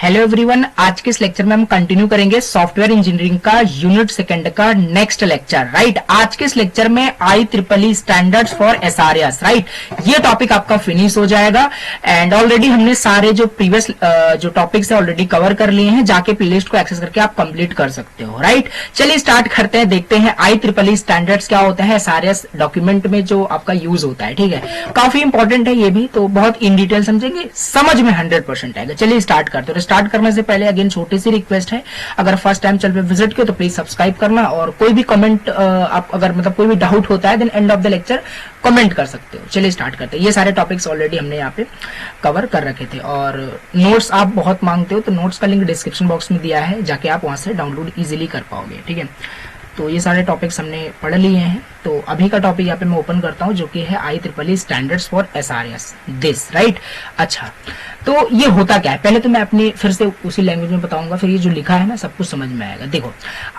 Hello everyone, आज के इस लेक्चर में हम कंटिन्यू करेंगे सॉफ्टवेयर इंजीनियरिंग का यूनिट सेकंड का नेक्स्ट लेक्चर। राइट, आज के इस लेक्चर में IEEE standards for SRS, right, ये टॉपिक आपका फिनिश हो जाएगा। एंड ऑलरेडी हमने सारे जो प्रीवियस जो टॉपिक्स है ऑलरेडी कवर कर लिए हैं, जाके प्लेलिस्ट को एक्सेस करके आप कंप्लीट कर सकते हो। राइट, चलिए स्टार्ट करते हैं, देखते हैं IEEE स्टैंडर्ड्स क्या होता है, SRS डॉक्यूमेंट में जो आपका यूज होता है। ठीक है, काफी इंपॉर्टेंट है ये भी, तो बहुत इन डिटेल समझेंगे, समझ में 100% आएगा। चलिए स्टार्ट करते हैं। स्टार्ट करने से पहले अगेन छोटी सी रिक्वेस्ट है, अगर फर्स्ट टाइम चैनल पे विजिट किया तो प्लीज सब्सक्राइब करना, और कोई भी कमेंट आप अगर मतलब कोई भी डाउट होता है then end of the lecture comment कर सकते हो। चलिए स्टार्ट करते हैं। ये सारे टॉपिक्स ऑलरेडी हमने यहाँ पे कवर कर रखे थे, और नोट्स आप बहुत मांगते हो तो नोट्स का लिंक डिस्क्रिप्शन बॉक्स में दिया है, जाके आप वहां से डाउनलोड इजिली कर पाओगे। ठीक है, तो ये सारे टॉपिक्स हमने पढ़ लिए हैं। तो अभी का टॉपिक यहाँ पे मैं ओपन करता हूँ, जो कि है IEEE standards for SRS this. Right, अच्छा, तो ये होता क्या है, पहले तो मैं अपनी फिर से उसी लैंग्वेज में बताऊंगा, फिर ये जो लिखा है ना सब कुछ समझ में आएगा। देखो,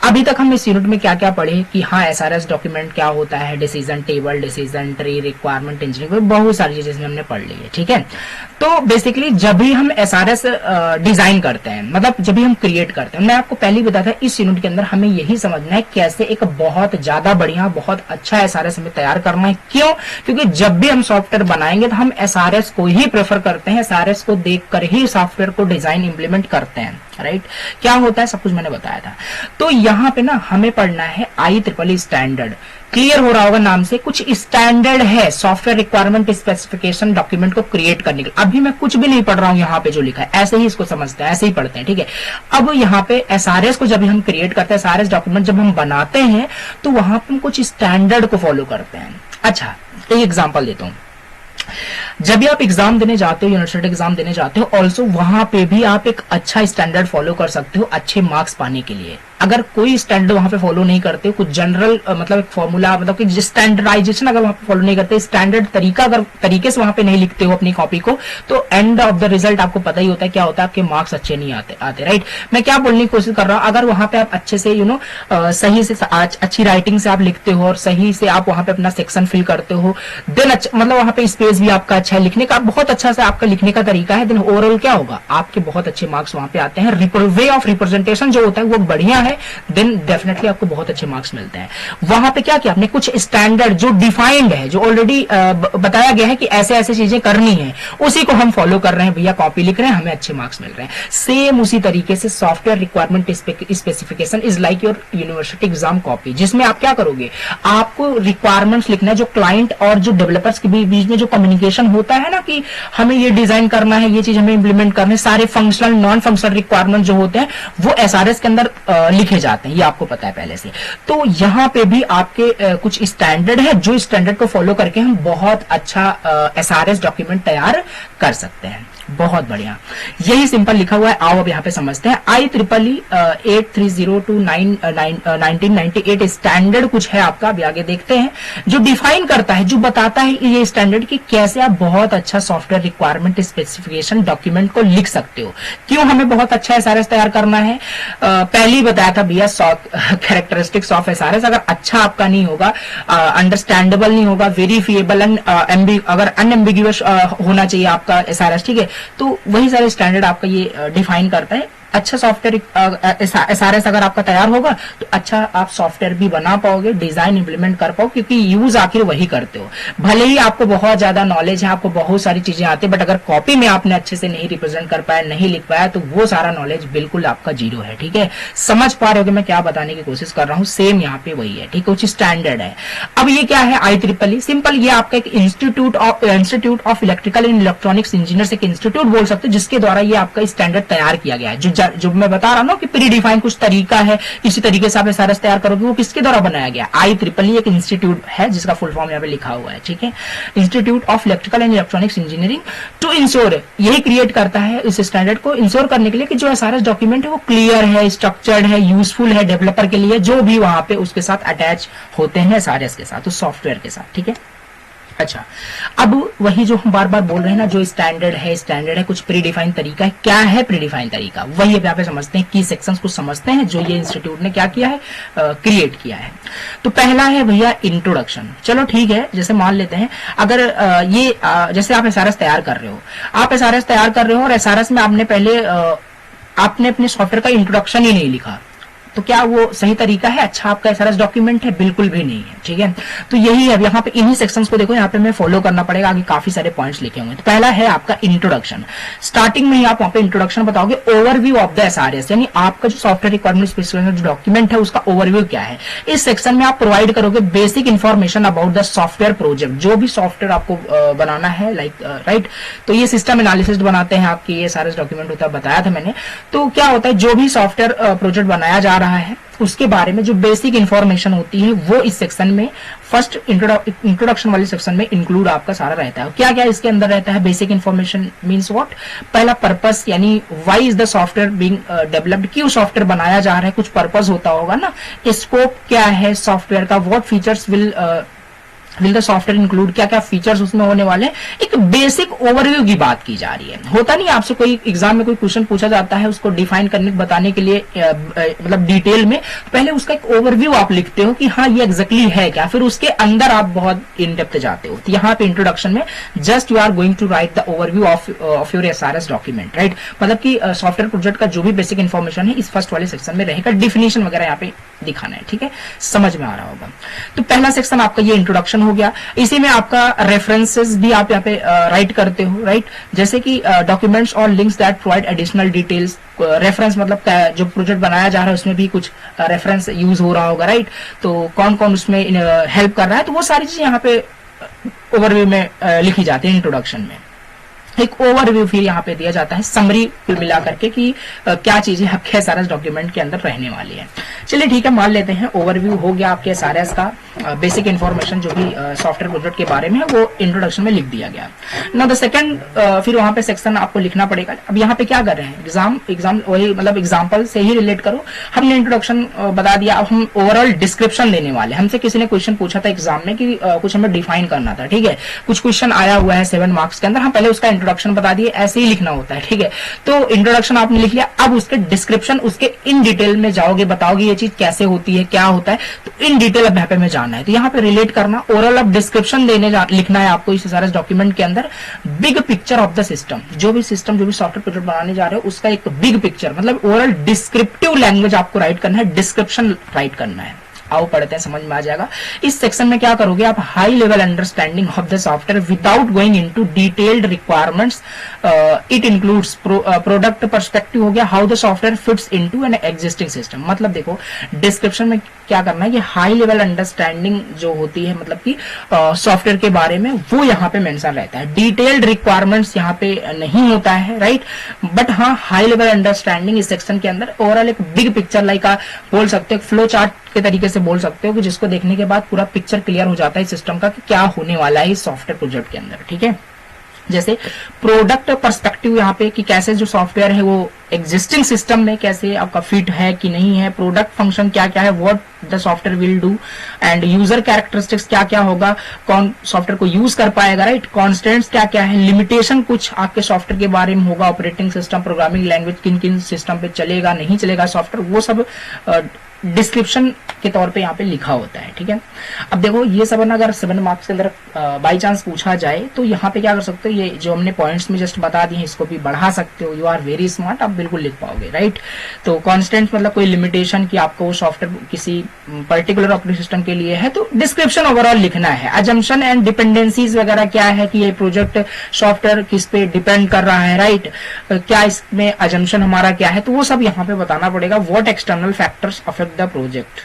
अभी तक हम इस यूनिट में क्या क्या पढ़े कि हाँ SRS डॉक्यूमेंट क्या होता है, decision table, decision tree, requirement engineering, बहुत सारी चीजें हमने पढ़ ली है। ठीक है, तो बेसिकली जब भी हम SRS डिजाइन करते हैं, मतलब जब भी हम क्रिएट करते हैं, मैं आपको पहले ही बताया था इस यूनिट के अंदर हमें यही समझना है कैसे एक बहुत ज्यादा बढ़िया, बहुत अच्छा SRS हमें तैयार करना है। क्यों? क्योंकि जब भी हम सॉफ्टवेयर बनाएंगे तो हम SRS को ही प्रेफर करते हैं, SRS को देखकर ही सॉफ्टवेयर को डिजाइन इंप्लीमेंट करते हैं। राइट, क्या होता है सब कुछ मैंने बताया था। तो यहाँ पे ना हमें पढ़ना है IEEE स्टैंडर्ड। क्लियर हो रहा होगा नाम से, कुछ स्टैंडर्ड है सॉफ्टवेयर रिक्वायरमेंट स्पेसिफिकेशन डॉक्यूमेंट को क्रिएट करने के लिए। अभी मैं कुछ भी नहीं पढ़ रहा हूं, यहाँ पे जो लिखा है ऐसे ही इसको समझते हैं, ऐसे ही पढ़ते हैं। ठीक है, अब यहाँ पे SRS को जब हम क्रिएट करते हैं, SRS डॉक्यूमेंट जब हम बनाते हैं तो वहां पर हम कुछ स्टैंडर्ड को फॉलो करते हैं। अच्छा, एक एग्जाम्पल देता हूं। जब भी आप एग्जाम देने जाते हो, यूनिवर्सिटी एग्जाम देने जाते हो, ऑल्सो वहां पे भी आप एक अच्छा स्टैंडर्ड फॉलो कर सकते हो अच्छे मार्क्स पाने के लिए। अगर कोई स्टैंडर्ड वहां पे फॉलो नहीं करते, कुछ जनरल मतलब एक फॉर्मूला, मतलब कि स्टैंडर्डाइजेशन अगर वहां पे फॉलो नहीं करते, स्टैंडर्ड तरीका अगर तरीके से वहां पे नहीं लिखते हो अपनी कॉपी को, तो एंड ऑफ द रिजल्ट आपको पता ही होता है क्या होता है, आपके मार्क्स अच्छे नहीं आते। राइट, मैं क्या बोलने की कोशिश कर रहा हूं, अगर वहां पे आप अच्छे से सही से अच्छी राइटिंग से आप लिखते हो और सही से आप वहां पे अपना सेक्शन फिल करते हो, देन मतलब वहां पे स्पेस भी आपका अच्छा है, लिखने का बहुत अच्छा से आपका लिखने का तरीका है, देन ओवरऑल क्या होगा, आपके बहुत अच्छे मार्क्स वहां पे आते हैं। वे ऑफ रिप्रेजेंटेशन जो होता है वो बढ़िया है, देन डेफिनेटली आपको बहुत अच्छे मार्क्स मिलते हैं। वहां पे क्या किया आपने, कुछ स्टैंडर्ड जो डिफाइंड है, जो ऑलरेडी बताया गया है कि ऐसे ऐसे चीजें करनी है, उसी को हम फॉलो कर रहे हैं भैया, कॉपी लिख रहे हैं, हमें अच्छे मार्क्स मिल रहे हैं। सेम उसी तरीके से software requirement specification is like your university exam copy, जिसमें आप क्या करोगे, आपको रिक्वायरमेंट्स लिखना है, जो क्लाइंट और जो डेवलपर्स के बीच में जो कम्युनिकेशन होता है ना, कि हमें ये डिजाइन करना है, ये चीज हमें इंप्लीमेंट करना है, सारे फंक्शनल नॉन फंक्शनल रिक्वायरमेंट जो होते हैं वो SRS के अंदर लिखे जाते हैं, ये आपको पता है पहले से। तो यहां पे भी आपके कुछ स्टैंडर्ड है, जो स्टैंडर्ड को फॉलो करके हम बहुत अच्छा SRS डॉक्यूमेंट तैयार कर सकते हैं। बहुत बढ़िया, यही सिंपल लिखा हुआ है। आओ अब यहाँ पे समझते हैं। IEEE 83029 स्टैंडर्ड कुछ है आपका, अभी आगे देखते हैं, जो डिफाइन करता है, जो बताता है ये स्टैंडर्ड कि कैसे आप बहुत अच्छा सॉफ्टवेयर रिक्वायरमेंट स्पेसिफिकेशन डॉक्यूमेंट को लिख सकते हो। क्यों हमें बहुत अच्छा SRS तैयार करना है, पहले ही बताया था भैया, कैरेक्टरिस्टिक्स ऑफ SRS अगर अच्छा आपका नहीं होगा, अंडरस्टैंडेबल नहीं होगा, वेरीफिएबल एंड अगर अनएम्बिग्यूअस होना चाहिए आपका SRS। ठीक है, तो वही सारे स्टैंडर्ड आपका ये डिफाइन करता है। अच्छा सॉफ्टवेयर SRS अगर आपका तैयार होगा तो अच्छा आप सॉफ्टवेयर भी बना पाओगे, डिजाइन इंप्लीमेंट कर पाओ, क्योंकि यूज आखिर वही करते हो। भले ही आपको बहुत ज्यादा नॉलेज है, आपको बहुत सारी चीजें आती है, बट अगर कॉपी में आपने अच्छे से नहीं रिप्रेजेंट कर पाया, नहीं लिख पाया, तो वो सारा नॉलेज बिल्कुल आपका जीरो है। ठीक है, समझ पा रहे हो कि मैं क्या बताने की कोशिश कर रहा हूँ, सेम यहाँ पे वही है। ठीक है, कुछ स्टैंडर्ड है। अब ये क्या है IEEE, सिंपल, ये आपका एक institute of electrical and electronics engineers एक इंस्टीट्यूट बोल सकते हो, जिसके द्वारा ये आपका स्टैंडर्ड तैयार किया गया है। जो मैं बता रहा हूं कि प्री डिफाइन कुछ तरीका है, इसी तरीके से आप SRS तैयार करोगे, वो किसके द्वारा बनाया गया, IEEE एक इंस्टीट्यूट है जिसका फुल फॉर्म यहाँ पे लिखा हुआ है। ठीक है, institute of electrical and electronics engineering to ensure, यही क्रिएट करता है इस स्टैंडर्ड को इंश्योर करने के लिए कि जो SRS डॉक्यूमेंट है वो क्लियर है, स्ट्रक्चर्ड है, यूजफुल है डेवलपर के लिए, जो भी वहां पे उसके साथ अटैच होते हैं SRS के साथ, उस सॉफ्टवेयर के साथ। ठीक है, अच्छा, अब वही जो हम बार बार बोल रहे हैं ना, जो स्टैंडर्ड है कुछ प्री डिफाइन तरीका है। क्या है प्री डिफाइन तरीका, वही अब यहाँ पे समझते हैं, की सेक्शंस को समझते हैं जो ये इंस्टीट्यूट ने क्या किया है, क्रिएट किया है। तो पहला है भैया इंट्रोडक्शन। चलो ठीक है, जैसे मान लेते हैं अगर जैसे आप SRS तैयार कर रहे हो, और SRS में आपने पहले आपने अपने सॉफ्टवेयर का इंट्रोडक्शन ही नहीं लिखा, तो क्या वो सही तरीका है? अच्छा आपका एसआरएस डॉक्यूमेंट है? बिल्कुल भी नहीं है, ठीक है। तो यही है, यहाँ पे इन्हीं सेक्शंस को देखो, यहाँ पे मैं फॉलो करना पड़ेगा, आगे काफी सारे पॉइंट्स लिखे होंगे। तो पहला है आपका इंट्रोडक्शन। स्टार्टिंग में ही आप वहां पे इंट्रोडक्शन बताओगे, ओवरव्यू ऑफ द एसआरएस, यानी आपका जो सॉफ्टवेयर रिक्वायरमेंट स्पेसिफिकेशन जो डॉक्यूमेंट है उसका ओवरव्यू क्या है। इस सेक्शन में आप प्रोवाइड करोगे basic information about the software project, जो भी सॉफ्टवेयर आपको बनाना है, लाइक राइट। तो ये सिस्टम एनालिसिस बनाते हैं आपके, ये एसआरएस डॉक्यूमेंट होता है, बताया था मैंने। तो क्या होता है, जो भी सॉफ्टवेयर प्रोजेक्ट बनाया जा रहा है उसके बारे में जो बेसिक इंफॉर्मेशन होती है वो इस सेक्शन में, फर्स्ट इंट्रोडक्शन वाले सेक्शन में इंक्लूड आपका सारा रहता है। क्या क्या इसके अंदर रहता है? बेसिक इंफॉर्मेशन मींस व्हाट, पहला पर्पस, यानी why is the software being developed, क्यों सॉफ्टवेयर बनाया जा रहा है, कुछ पर्पस होता होगा ना। स्कोप क्या है सॉफ्टवेयर का, what features will the software include, क्या क्या फीचर्स उसमें होने वाले हैं। एक बेसिक ओवरव्यू की बात की जा रही है। होता नहीं आपसे कोई एग्जाम में कोई क्वेश्चन पूछा जाता है, उसको डिफाइन करने बताने के लिए मतलब डिटेल में, पहले उसका एक ओवरव्यू आप लिखते हो कि हाँ ये एग्जैक्टली है क्या, फिर उसके अंदर आप बहुत इन डेप्थ जाते हो। तो यहाँ पे इंट्रोडक्शन में just you are going to write the overview of your SRS document, right. मतलब कि सॉफ्टवेयर प्रोजेक्ट का जो भी बेसिक इन्फॉर्मेशन है इस फर्स्ट वाले सेक्शन में रहेगा, डिफिनेशन वगैरह यहाँ पे दिखाना है, ठीक है, समझ में आ रहा होगा। तो पहला सेक्शन आपका ये इंट्रोडक्शन हो गया। इसी में आपका रेफरेंसेस भी आप यहाँ पे राइट करते हो, राइट। जैसे कि डॉक्यूमेंट्स और links that provide additional details, reference मतलब जो प्रोजेक्ट बनाया जा रहा है उसमें भी कुछ रेफरेंस यूज हो रहा होगा, राइट। तो कौन कौन उसमें हेल्प कर रहा है, तो वो सारी चीजें यहाँ पे ओवरव्यू में लिखी जाती है इंट्रोडक्शन में। एक ओवरव्यू फिर यहाँ पे दिया जाता है, समरी मिला करके कि क्या चीजें आपके एसआरएस डॉक्यूमेंट के अंदर रहने वाली है। चलिए ठीक है, मान लेते हैं ओवरव्यू हो गया आपके एसआरएस का, बेसिक इन्फॉर्मेशन जो भी सॉफ्टवेयर प्रोजेक्ट के बारे में है वो इंट्रोडक्शन में लिख दिया गया। नाउ द सेकंड, फिर वहां पे सेक्शन आपको लिखना पड़ेगा। अब यहाँ पे क्या कर रहे हैं, एग्जाम वही मतलब एग्जाम्पल से ही रिलेट करो। हमने इंट्रोडक्शन बता दिया, अब हम ओवरऑल डिस्क्रिप्शन देने वाले। हमसे किसी ने क्वेश्चन पूछा था एग्जाम में कि कुछ हमें डिफाइन करना था, ठीक है, कुछ क्वेश्चन आया हुआ है 7 मार्क्स के अंदर, हम पहले उसका इंट्रोडक्शन बता दिए, ऐसे ही लिखना होता है, ठीक है। तो इंट्रोडक्शन आपने लिख लिया, अब उसके डिस्क्रिप्शन, उसके इन डिटेल में जाओगे, बताओगे ये चीज कैसे होती है, क्या होता है, तो इन डिटेल अब यहाँ पे में जाना है। तो यहाँ पे रिलेट करना, ओवरऑल अब डिस्क्रिप्शन लिखना है आपको इस एसआरएस डॉक्यूमेंट के अंदर। Big picture of the system, जो भी सॉफ्टवेयर प्रोजेक्ट बनाने जा रहे हो उसका एक बिग पिक्चर, मतलब ओवरऑल डिस्क्रिप्टिव लैंग्वेज आपको राइट करना है, डिस्क्रिप्शन राइट करना है। आओ पढ़ते हैं, समझ में आ जाएगा। इस सेक्शन में क्या करोगे आप, high level understanding of the software without going into detailed requirements. It includes product perspective हो गया, how the software fits into an existing system. मतलब देखो डिस्क्रिप्शन में क्या करना है, ये हाई लेवल अंडरस्टैंडिंग जो होती है, मतलब कि सॉफ्टवेयर के बारे में, वो यहाँ पे मेंशन रहता है। डिटेल्ड रिक्वायरमेंट्स यहाँ पे नहीं होता है, राइट, बट हाँ हाई लेवल अंडरस्टैंडिंग इस सेक्शन के अंदर ओवरऑल एक बिग पिक्चर लाइक बोल सकते हो, फ्लो चार्ट के तरीके से बोल सकते हो, कि जिसको देखने के बाद पूरा पिक्चर क्लियर हो जाता है सिस्टम का कि क्या होने वाला है इस सॉफ्टवेयर प्रोजेक्ट के अंदर, ठीक है। जैसे प्रोडक्ट पर्सपेक्टिव यहाँ पे कि कैसे जो सॉफ्टवेयर है वो एग्जिस्टिंग सिस्टम में कैसे आपका फिट है कि नहीं है, प्रोडक्ट फंक्शन क्या क्या है, what the software will do, and user characteristics क्या क्या होगा, कौन सॉफ्टवेयर को यूज कर पाएगा, राइट, कॉन्स्टेंट्स क्या क्या है, लिमिटेशन कुछ आपके सॉफ्टवेयर के बारे में होगा, ऑपरेटिंग सिस्टम, प्रोग्रामिंग लैंग्वेज किन किन सिस्टम पे चलेगा नहीं चलेगा सॉफ्टवेयर, वो सब डिस्क्रिप्शन के तौर पे यहाँ पे लिखा होता है, ठीक है। अब देखो ये सब अगर 7 मार्क्स के अंदर बाई चांस पूछा जाए तो यहाँ पे क्या कर सकते हो, ये जो हमने पॉइंट्स में जस्ट बता दिए इसको भी बढ़ा सकते हो, यू आर वेरी स्मार्ट, आप बिल्कुल लिख पाओगे, राइट। तो कॉन्स्टेंट मतलब कोई लिमिटेशन कि आपको सॉफ्टवेयर किसी पर्टिकुलर ऑपरेटिंग सिस्टम के लिए है, तो डिस्क्रिप्शन ओवरऑल लिखना है। अजम्पशन एंड डिपेंडेंसीज वगैरह क्या है कि ये प्रोजेक्ट सॉफ्टवेयर किस पे डिपेंड कर रहा है, राइट, क्या इसमें अजम्पशन हमारा क्या है, तो वो सब यहाँ पे बताना पड़ेगा। What external factors affect the project,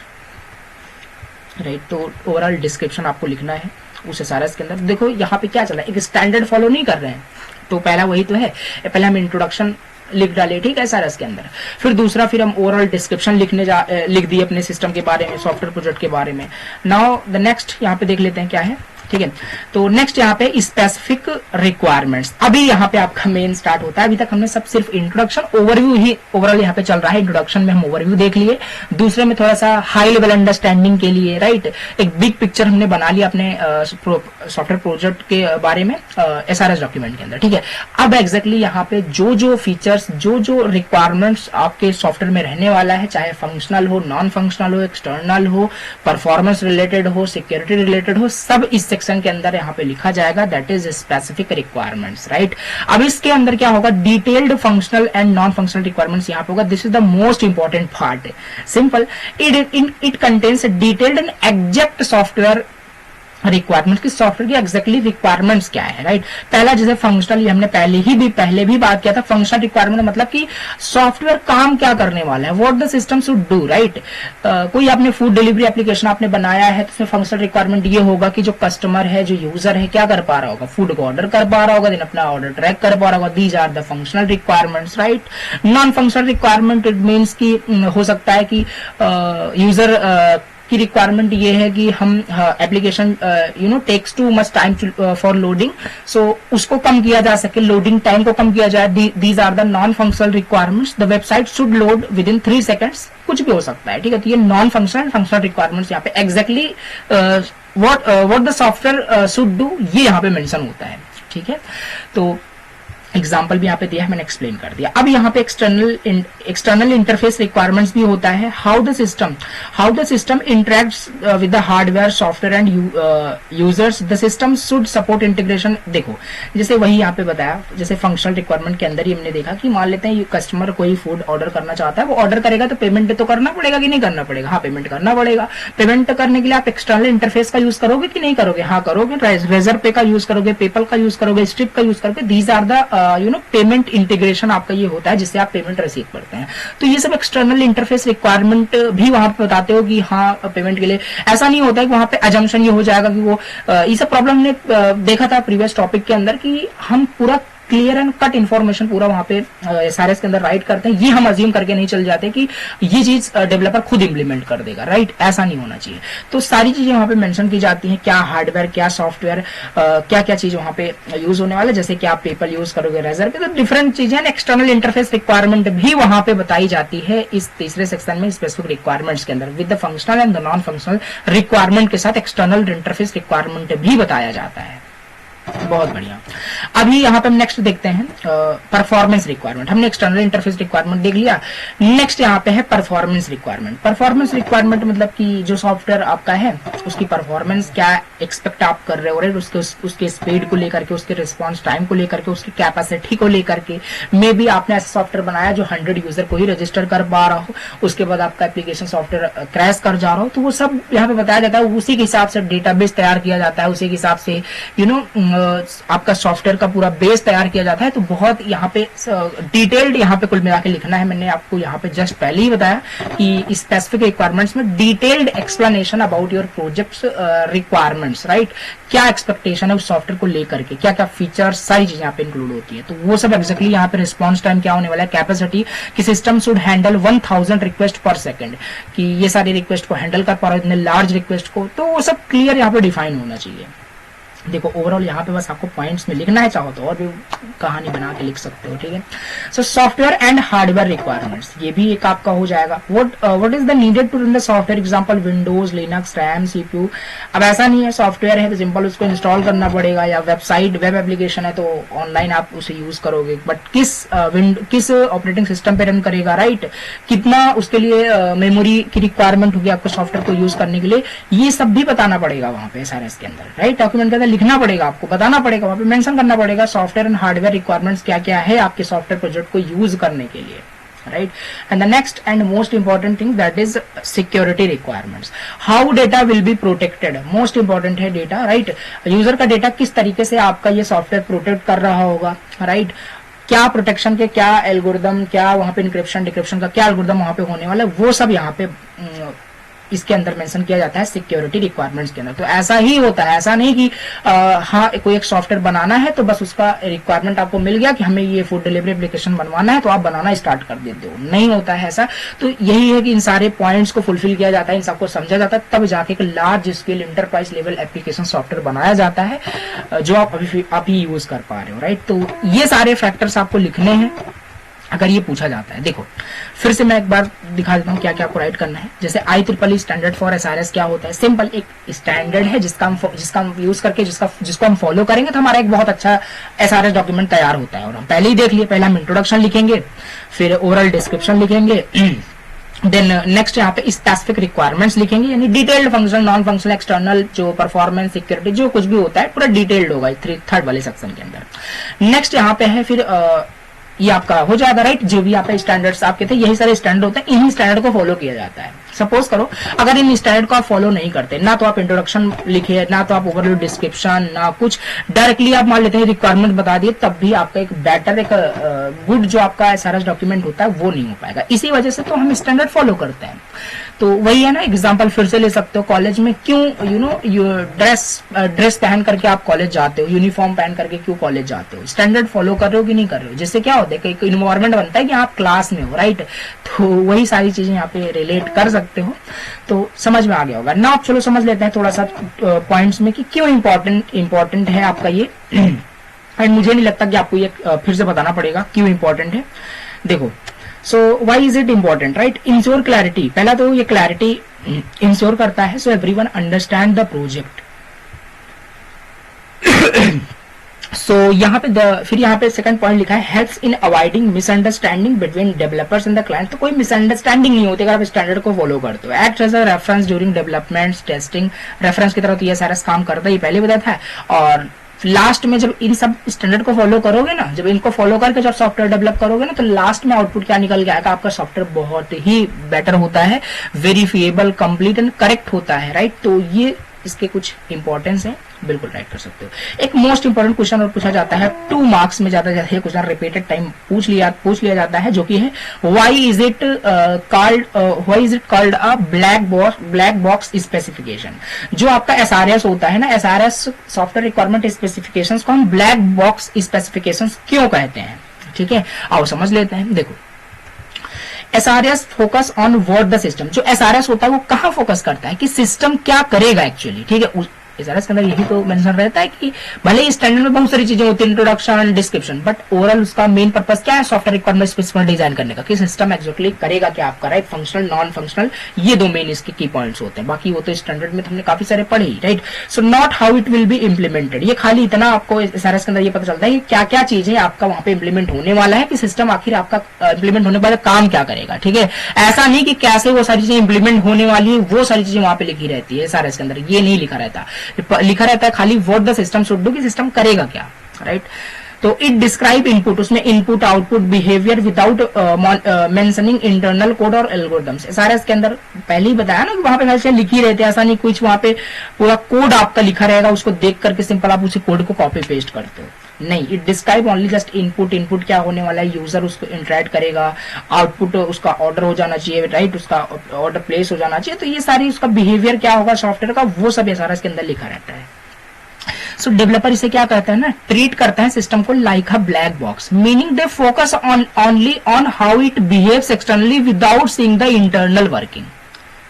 right. तो ओवरऑल डिस्क्रिप्शन आपको लिखना है उस एसआरएस के अंदर। देखो यहाँ पे क्या चला, एक स्टैंडर्ड फॉलो नहीं कर रहे हैं, तो पहला वही तो है, पहले हम इंट्रोडक्शन लिख डाले, ठीक है, एसआरएस के अंदर। फिर दूसरा, फिर हम ओवरऑल डिस्क्रिप्शन लिख दिए अपने सिस्टम के बारे में, सॉफ्टवेयर प्रोजेक्ट के बारे में। नाउ द नेक्स्ट यहाँ पे देख लेते हैं क्या है, ठीक है। तो नेक्स्ट यहाँ पे स्पेसिफिक रिक्वायरमेंट्स, अभी यहाँ पे आपका मेन स्टार्ट होता है। अभी तक हमने सब सिर्फ इंट्रोडक्शन ओवरव्यू ही ओवरऑल यहाँ पे चल रहा है, इंट्रोडक्शन में हम ओवरव्यू देख लिए, दूसरे में थोड़ा सा हाई लेवल अंडरस्टैंडिंग के लिए, राइट, एक बिग पिक्चर हमने बना लिया अपने सॉफ्टवेयर प्रोजेक्ट के बारे में एसआरएस डॉक्यूमेंट के अंदर, ठीक है। अब एग्जैक्टली यहाँ पे जो जो फीचर्स, जो जो रिक्वायरमेंट्स आपके सॉफ्टवेयर में रहने वाला है, चाहे फंक्शनल हो, नॉन फंक्शनल हो, एक्सटर्नल हो, परफॉर्मेंस रिलेटेड हो, सिक्योरिटी रिलेटेड हो, सब इस सेक्शन के अंदर यहाँ पे लिखा जाएगा, that is specific requirements, right. अब इसके अंदर क्या होगा, detailed functional and non functional requirements यहाँ पे होगा। This is the most important part, simple. It contains detailed and exact software requirements की, सॉफ्टवेयर की एग्जैक्टली रिक्वायरमेंट्स क्या है, राइट। पहला जैसे फंक्शनल, ये हमने पहले भी बात किया था। फंक्शनल रिक्वायरमेंट मतलब कि सॉफ्टवेयर काम क्या करने वाला है, what the system should do, right. कोई आपने फूड डिलीवरी एप्लीकेशन आपने बनाया है तो उसमें फंक्शनल रिक्वायरमेंट ये होगा कि जो कस्टमर है, जो यूजर है, क्या कर पा रहा होगा, फूड को ऑर्डर कर पा रहा होगा, देन अपना ऑर्डर ट्रैक कर पा रहा होगा। These are the functional requirements, right. Non functional requirement it means की हो सकता है कि यूजर की रिक्वायरमेंट ये है कि हम application takes too much time for loading, so उसको कम किया जा सके, लोडिंग टाइम को कम किया जाए। These are the non functional requirements. The website should load within 3 seconds, कुछ भी हो सकता है, ठीक है। तो ये नॉन फंक्शनल फंक्शनल रिक्वायरमेंट्स यहाँ पे exactly what the software should do, ये यहाँ पे मेंशन होता है, ठीक है। तो एग्जाम्पल भी यहाँ पे दिया है, मैंने एक्सप्लेन कर दिया। अब यहाँ पे एक्सटर्नल इंटरफेस रिक्वायरमेंट्स भी होता है। How the system interacts with the hardware, software and users. The system should support integration. देखो जैसे वही यहाँ पे बताया, जैसे फंक्शनल रिक्वायरमेंट के अंदर ही हमने देखा कि मान लेते हैं कस्टमर कोई फूड ऑर्डर करना चाहता है, वो ऑर्डर करेगा तो पेमेंट तो करना पड़ेगा कि नहीं करना पड़ेगा, हाँ पेमेंट करना पड़ेगा। पेमेंट करने के लिए आप एक्सटर्नल इंटरफेस का यूज करोगे कि नहीं करोगे, हाँ करोगे। रेजर पे का यूज करोगे, पेपल का यूज करोगे, स्ट्रिप का यूज करोगे। These are the payment integration आपका ये होता है जिससे आप पेमेंट रिसीव करते हैं। तो ये सब एक्सटर्नल इंटरफेस रिक्वायरमेंट भी वहां पे बताते हो कि हाँ पेमेंट के लिए। ऐसा नहीं होता है कि वहां पे अजम्पशन ये हो जाएगा कि वो ये सब प्रॉब्लम हमने देखा था प्रीवियस टॉपिक के अंदर कि हम पूरा क्लियर एंड कट इन्फॉर्मेशन पूरा वहां पे एसआरएस के अंदर राइट करते हैं। ये हम अज्यूम करके नहीं चल जाते कि ये चीज डेवलपर खुद इंप्लीमेंट कर देगा, राइट। ऐसा नहीं होना चाहिए। तो सारी चीजें वहां पे मेंशन की जाती हैं, क्या हार्डवेयर, क्या सॉफ्टवेयर, क्या क्या चीज वहां पे यूज होने वाला है। जैसे कि आप पेपल यूज करोगे, रेजर पे, तो डिफरेंट चीजें। एक्सटर्नल इंटरफेस रिक्वायरमेंट भी वहां पे बताई जाती है इस तीसरे सेक्शन में, स्पेसिफिक रिक्वायरमेंट्स के अंदर। With the functional and the non functional requirement के साथ एक्सटर्नल इंटरफेस रिक्वायरमेंट भी बताया जाता है। बहुत बढ़िया। अभी यहाँ पे हम नेक्स्ट देखते हैं परफॉर्मेंस रिक्वायरमेंट। हमने एक्सटर्नल इंटरफेस रिक्वायरमेंट देख लिया। नेक्स्ट यहाँ पे है परफॉर्मेंस रिक्वायरमेंट। परफॉर्मेंस रिक्वायरमेंट मतलब कि जो सॉफ्टवेयर आपका है उसकी परफॉर्मेंस क्या एक्सपेक्ट आप कर रहे हो, राइट। उसके स्पीड को लेकर के, उसके रिस्पॉन्स टाइम को लेकर के, उसकी कैपेसिटी को लेकर के। मे बी आपने ऐसा सॉफ्टवेयर बनाया जो 100 यूजर को ही रजिस्टर कर पा रहा हो, उसके बाद आपका एप्लीकेशन सॉफ्टवेयर क्रैश कर जा रहा हो, तो वो सब यहाँ पे बताया जाता है। उसी के हिसाब से डेटाबेस तैयार किया जाता है, उसी के हिसाब से आपका सॉफ्टवेयर का पूरा बेस तैयार किया जाता है। तो बहुत यहाँ पे डिटेल्ड यहाँ पे कुल मिला के लिखना है। मैंने आपको यहाँ पे जस्ट पहले ही बताया कि स्पेसिफिक रिक्वायरमेंट्स में detailed explanation about your projects requirements, right. क्या एक्सपेक्टेशन है उस सॉफ्टवेयर को लेकर के, क्या क्या फीचर्स, सारी चीजें यहाँ पे इंक्लूड होती है। तो वो सब एक्जैक्टली यहाँ पे रिस्पॉन्स टाइम क्या होने वाला है, कैपेसिटी कि सिस्टम शुड हैंडल 1000 रिक्वेस्ट पर सेकंड, कि ये सारी रिक्वेस्ट को हैंडल कर पा रहा है इतने लार्ज रिक्वेस्ट को। तो वो सब क्लियर यहाँ पे डिफाइन होना चाहिए। देखो ओवरऑल यहाँ पे बस आपको पॉइंट्स में लिखना है, चाहो तो और भी कहानी बना के लिख सकते हो, ठीक है। So software and hardware requirements, ये भी एक आपका हो जाएगा। What is the needed to run the software, example Windows, Linux, RAM, CPU. अब ऐसा नहीं है, सॉफ्टवेयर है तो सिंपल उसको इंस्टॉल करना पड़ेगा, या वेबसाइट वेब एप्लीकेशन है तो ऑनलाइन आप उसे यूज करोगे, बट किस ऑपरेटिंग सिस्टम पे रन करेगा, राइट। कितना उसके लिए मेमोरी की रिक्वायरमेंट होगी आपको सॉफ्टवेयर को यूज करने के लिए, ये सब भी बताना पड़ेगा वहां पे एसआरएस के अंदर, राइट। डॉक्यूमेंट के अंदर लिखना पड़ेगा, आपको बताना पड़ेगा, वहां पे मेंशन करना पड़ेगा सॉफ्टवेयर एंड हार्डवेयर रिक्वायरमेंट्स क्या क्या है आपके सॉफ्टवेयर प्रोजेक्ट को यूज करने के लिए, right. And the next and most important thing, that is security requirements. How data will be protected, most important है data, right. यूजर का डेटा किस तरीके से आपका ये सॉफ्टवेयर प्रोटेक्ट कर रहा होगा, right. क्या प्रोटेक्शन के क्या एल्गोरिदम, क्या वहां पे इंक्रिप्शन डिक्रिप्शन का क्या एल्गोरिदम वहां पे होने वाला है, वो सब यहाँ पे इसके अंदर मेंशन किया जाता है सिक्योरिटी रिक्वायरमेंट्स के अंदर। तो ऐसा ही होता है, ऐसा नहीं कि हाँ कोई एक सॉफ्टवेयर बनाना है तो बस उसका रिक्वायरमेंट आपको मिल गया कि हमें ये फूड डिलीवरी एप्लीकेशन बनवाना है तो आप बनाना स्टार्ट कर देते हो, नहीं होता है ऐसा। तो यही है कि इन सारे पॉइंट्स को फुलफिल किया जाता है, इन सबको समझा जाता है, तब जाके एक large scale enterprise level application software बनाया जाता है जो आप ही यूज कर पा रहे हो, राइट। तो ये सारे फैक्टर्स आपको लिखने हैं अगर ये पूछा जाता है। देखो फिर से मैं एक बार दिखा देता हूँ क्या क्या आपको राइट करना है। जैसे IEEE स्टैंडर्ड फॉर एसआरएस क्या होता है, सिंपल एक स्टैंडर्ड है जिसका हम यूज करके जिसको हम फॉलो करेंगे तो हमारा एक बहुत अच्छा एसआरएस डॉक्यूमेंट तैयार होता है। और हम पहले ही देख लिए, पहले हम इंट्रोडक्शन लिखेंगे, फिर ओवरऑल डिस्क्रिप्शन लिखेंगे, देन नेक्स्ट यहाँ पे स्पेसिफिक रिक्वायरमेंट्स लिखेंगे, यानी detailed function, non functional, external, जो परफॉर्मेंस, सिक्योरिटी, जो कुछ भी होता है पूरा डिटेल्ड होगा थर्ड वाले सेक्शन के अंदर। नेक्स्ट यहाँ पे है फिर ये आपका हो जाएगा, राइट। जो भी आपका स्टैंडर्ड्स आपके थे, यही सारे स्टैंडर्ड होते हैं, इन्हीं स्टैंडर्ड को फॉलो किया जाता है। सपोज करो अगर इन स्टैंडर्ड को आप फॉलो नहीं करते, ना तो आप इंट्रोडक्शन लिखे, ना तो आप ओवरव्यू डिस्क्रिप्शन, ना कुछ, डायरेक्टली आप मान लेते हैं रिक्वायरमेंट बता दिए, तब भी आपका एक बेटर, एक गुड जो आपका एसआरएस डॉक्यूमेंट होता है वो नहीं हो पाएगा। इसी वजह से तो हम स्टैंडर्ड फॉलो करते हैं। तो वही है ना, एग्जांपल फिर से ले सकते हो, कॉलेज में क्यों ड्रेस पहन करके आप कॉलेज जाते हो, यूनिफॉर्म पहन करके क्यों कॉलेज जाते हो, स्टैंडर्ड फॉलो कर रहे हो कि नहीं कर रहे हो, जिससे क्या होता है कि इन्वायरमेंट बनता है कि आप क्लास में हो, राइट। तो वही सारी चीजें यहाँ पे रिलेट कर सकते हो, तो समझ में आ गया होगा ना। आप चलो समझ लेते हैं थोड़ा सा पॉइंट्स में कि क्यों इंपॉर्टेंट है आपका ये एंड मुझे नहीं लगता कि आपको ये फिर से बताना पड़ेगा क्यों इंपॉर्टेंट है। देखो, so why is it important, right. Ensure clarity, पहला तो ये क्लैरिटी इंश्योर करता है, so everyone understand the project. So यहाँ पे फिर यहाँ पे सेकंड पॉइंट लिखा है, helps in avoiding misunderstanding between developers and the client. तो कोई मिसअंडरस्टैंडिंग नहीं होती अगर आप स्टैंडर्ड को फॉलो करते हो। Act as a reference during development testing, reference की तरह तो ये सारा काम करता है, ये पहले बताया था। और लास्ट में जब इन सब स्टैंडर्ड को फॉलो करोगे ना, जब इनको फॉलो करके जब सॉफ्टवेयर डेवलप करोगे ना, तो लास्ट में आउटपुट क्या निकल के आएगा, आपका सॉफ्टवेयर बहुत ही बेटर होता है, वेरीफिएबल, कंप्लीट एंड करेक्ट होता है, राइट। तो ये इसके कुछ इंपॉर्टेंस है, बिल्कुल राइट कर सकते हो। एक मोस्ट इंपोर्टेंट क्वेश्चन और पूछा जाता है 2 मार्क्स में, ज्यादा ज्यादा क्वेश्चन रिपीटेड टाइम पूछ लिया जाता है, जो कि है why is it called a black box specification. जो आपका एसआरएस होता है ना, एसआरएस सॉफ्टवेयर रिक्वायरमेंट स्पेसिफिकेशंस को हम ब्लैक बॉक्स स्पेसिफिकेशंस क्यों कहते हैं, ठीक है, आओ समझ लेते हैं। देखो, SRS focus on what the system, जो एसआरएस होता है वो कहां फोकस करता है कि सिस्टम क्या करेगा एक्चुअली, ठीक है। एसआरएस के अंदर यही तो मेंशन रहता है कि भले ही स्टैंडर्ड में बहुत सारी चीजें होती है, introduction and description, but overall उसका मेन पर्पस क्या है, सॉफ्टवेयर रिक्वायरमेंट स्पेसिफिकेशन डिजाइन करने का, कि सिस्टम एक्चुअली करेगा क्या आपका, राइट। फंक्शनल, नॉन फंक्शनल, ये दो मेन इसके की पॉइंट्स होते हैं। बाकी वो तो स्टैंडर्ड में हमने काफी सारे पढ़े ही, right. So not how it will be implemented, ये खाली इतना आपको एसआरएस के अंदर ये पता चलता है कि क्या क्या चीजें आपका वहां पे इंप्लीमेंट होने वाला है, कि सिस्टम आखिर आपका इंप्लीमेंट होने के बाद काम क्या करेगा, ठीक है। ऐसा नहीं कि कैसे वो सारी चीजें इंप्लीमेंट होने वाली है, वो सारी चीजें वहां पे लिखी रहती है एसआरएस के अंदर, ये नहीं लिखा रहता। लिखा रहता है खाली what the system should do, कि सिस्टम करेगा क्या, राइट। तो इट डिस्क्राइब इनपुट, उसमें input output behaviour without mentioning internal code और एल्गोरिथम्स। एसआरएस के अंदर पहले ही बताया ना कि वहां पे हमेशा लिखी रहती है, ऐसा नहीं कुछ वहां पे पूरा कोड आपका लिखा रहेगा, उसको देख करके सिंपल आप उसी कोड को कॉपी पेस्ट करते हो, नहीं। It describe only just input क्या होने वाला है, यूजर उसको इंटरेक्ट करेगा, आउटपुट उसका ऑर्डर हो जाना चाहिए, राइट, उसका ऑर्डर प्लेस हो जाना चाहिए। तो ये सारी उसका बिहेवियर क्या होगा सॉफ्टवेयर का, वो सब एसआरएस के अंदर लिखा रहता है। सो डेवलपर इसे क्या कहता है ना, ट्रीट करता है सिस्टम को like a black box, meaning they focus on only on how it behaves externally without seeing the internal working,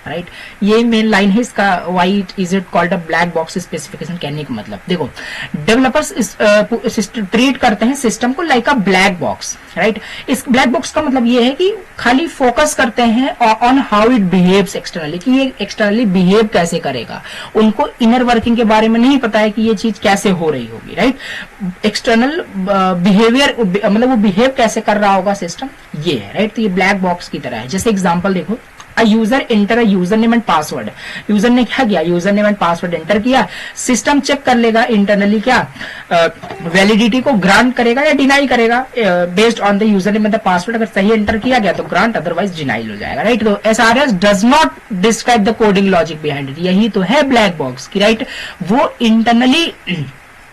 right. ये मेन लाइन है इसका, why it is it called a black box specification कहने का मतलब। देखो, developers treat करते हैं system को लाइक अ ब्लैक बॉक्स, राइट। इस ब्लैक बॉक्स का मतलब ये है कि खाली फोकस करते हैं on how it behaves externally, कि ये एक्सटर्नली बिहेव कैसे करेगा, उनको इनर वर्किंग के बारे में नहीं पता है कि ये चीज कैसे हो रही होगी, राइट। एक्सटर्नल बिहेवियर मतलब वो बिहेव कैसे कर रहा होगा सिस्टम, ये है, राइट। तो ये ब्लैक बॉक्स की तरह है। जैसे एग्जांपल देखो, a user enter a user name and password, user ने क्या किया, user name and password enter किया, सिस्टम चेक कर लेगा इंटरनली क्या वैलिडिटी को ग्रांट करेगा या डिनाई करेगा based on the user name and the password. अगर सही एंटर किया गया तो ग्रांट, अदरवाइज डिनाइल हो जाएगा, राइट। तो SRS does not describe the coding logic behind it, यही तो है ब्लैक बॉक्स की, राइट। वो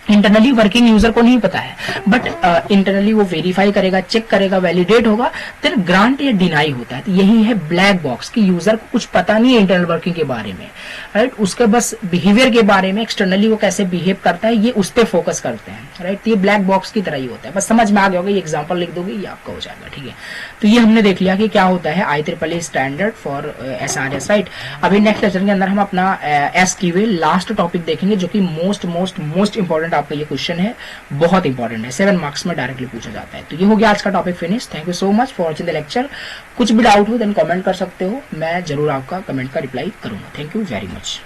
इंटरनली वर्किंग यूजर को नहीं पता है, बट इंटरनली वो वेरीफाई करेगा, चेक करेगा, वैलिडेट होगा, फिर ग्रांट या डिनाई होता है। तो यही है ब्लैक बॉक्स, की यूजर को कुछ पता नहीं है इंटरनल वर्किंग के बारे में, राइट। उसके बस बिहेवियर के बारे में, एक्सटर्नली वो कैसे बिहेव करता है, ये उस पर फोकस करते हैं, राइट। तो ये ब्लैक बॉक्स की तरह ही होता है। बस समझ में आ गया होगा, ये एग्जाम्पल लिख दोगे ये आपका हो जाएगा, ठीक है। तो ये हमने देख लिया कि क्या होता है IEEE standard for SRS, right. अभी नेक्स्ट लेक्चर के अंदर हम अपना एसक्यूएल लास्ट टॉपिक देखेंगे, जो कि मोस्ट इंपॉर्टेंट आपका ये क्वेश्चन है, बहुत इंपॉर्टेंट है, 7 मार्क्स में डायरेक्टली पूछा जाता है। तो ये हो गया आज का topic finish. Thank you so much for watching the lecture. कुछ भी डाउट हो देन कमेंट कर सकते हो, मैं जरूर आपका कमेंट का रिप्लाई करूंगा। Thank you very much.